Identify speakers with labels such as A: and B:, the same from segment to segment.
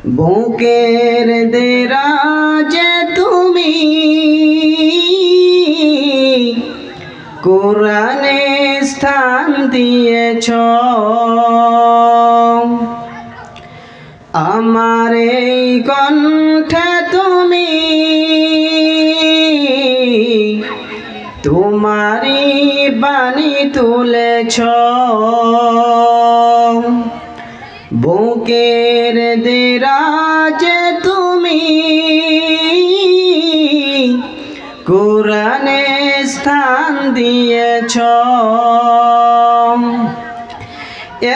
A: বুকের দেরাজে তুমি কোরআনে স্থান দিয়েছ, আমার এই কণ্ঠে তুমি তোমারি বাণী তুলেছ। বুকের দেরাজে তুমি কোরআনে স্থান দিয়েছ,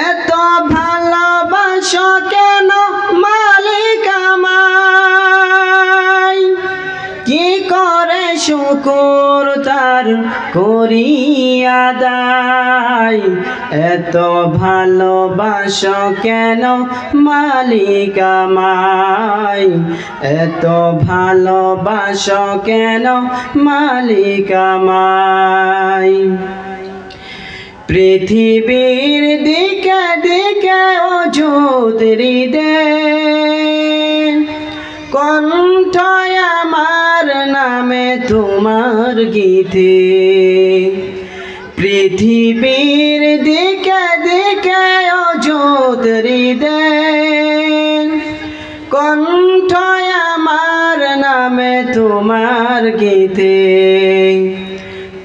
A: এত ভালোবাসো কেন মালিক আমায়, কি করে শুকর তার করি আদায়। এত ভালোবাসো কেন মালিক আমায়, এত ভালোবাসো কেন মালিক আমায়। পৃথিবীর দিকে দিকে অযুত হৃদে কণ্ঠ আমার নামে তোমার গীতে। পৃথিবীর দিকে দিকে অযুত হৃদে কণ্ঠ আমার নামে তোমার গীতে।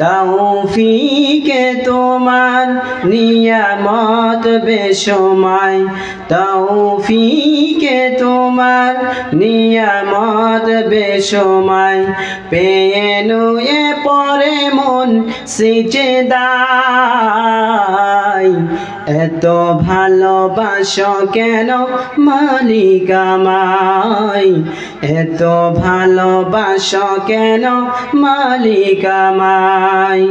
A: তৌফিকে তোমার নিয়ামত বেশময়, তৌফিকে তোমার নিয়ামত বেশময়। পেয়ে নুয়ে পরে মন সিজদায়, এত ভালোবাসো কেন মালিক আমায়, এত ভালোবাসো কেন মালিক আমায়।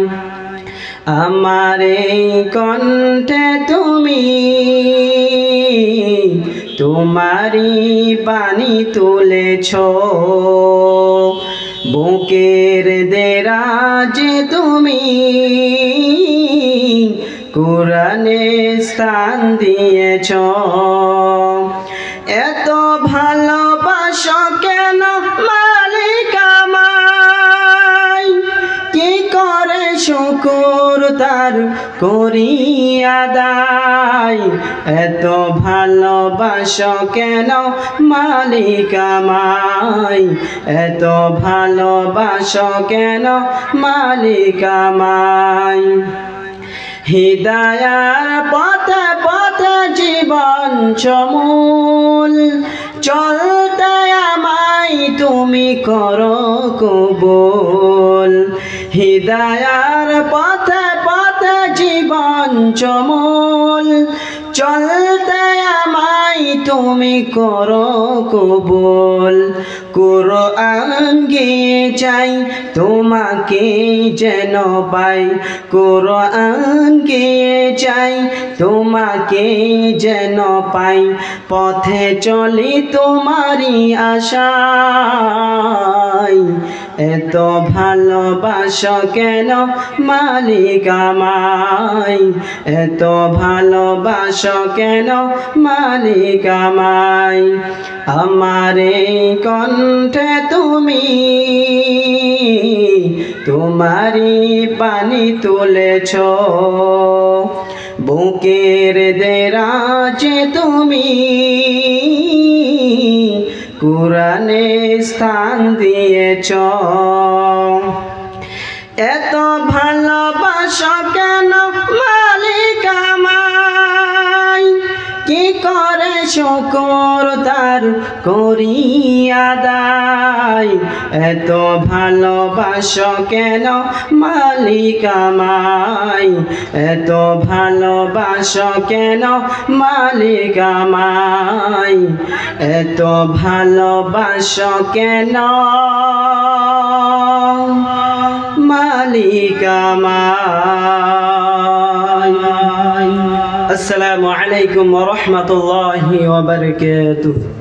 A: আমার এই কণ্ঠে তুমি তোমারি বাণী তুলেছ, বুকের দেরাজে তুমি কোরআনে স্থান দিয়েছ। এত ভালোবাসো কেন মালিক আমায়, কি করে শুকর তার করি আদায়। এত ভালোবাসো কেন মালিক আমায়, এত ভালোবাসো কেন মালিক আমায়। হিদায়ার পথে পথে জীবন সমূল, চলতে আমায় তুমি করো কবুল। হিদায়ার পথে পথে জীবন সমূল, চলতে আমায় তুমি করো কবুল। কুরআন গেয়ে চাই তোমাকে যেন পাই, কুরআন গেয়ে চাই তোমাকে যেন পাই। পথে চলি তোমারি আশায়, এত ভালোবাসো কেন মালিক আমায়, এত ভালোবাসো কেন মালিক আমায়। আমার এই কণ্ঠে তুমি তোমারি বাণী তুলেছ, বুকের দেরাজে তুমি কোরআনে স্থান দিয়েছ। এত ভালোবাসো কেন মালিক আমায়, কি করে শুকর তার করি আদায়। এত ভালোবাসো কেন মালিক আমায়, এত ভালোবাসো কেন মালিক আমায়, এত ভালোবাসো কেন মালিক আমায়। আসসালামু আলাইকুম ওয়া রাহমাতুল্লাহি ওয়া বারাকাতুহু।